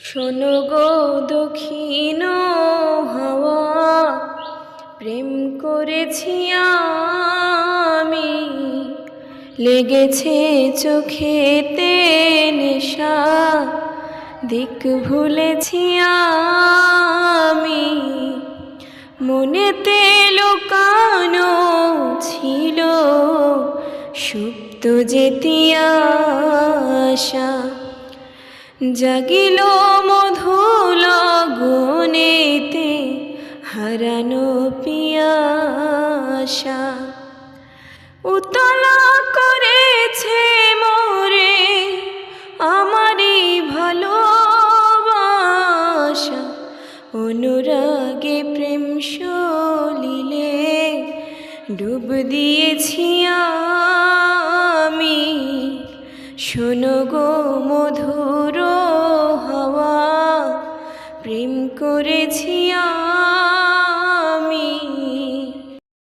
শোনো গো দক্ষিণ হাওয়া, প্রেম করেছি আমি, লেগেছে চোখেতে নেশা, দিক ভুলেছি আমি। মনেতে লুকানো ছিল সুপ্ত যেতি আশা, জাগিল মধুল গনেতে হারানো পিয়াসা। উতলা করেছে মোরে আমারই ভালোবাসা, অনুরাগে প্রেম সলিলে ডুব দিয়েছি আমি। শোনো গো মধুর হাওয়া, প্রেম করেছি আমি।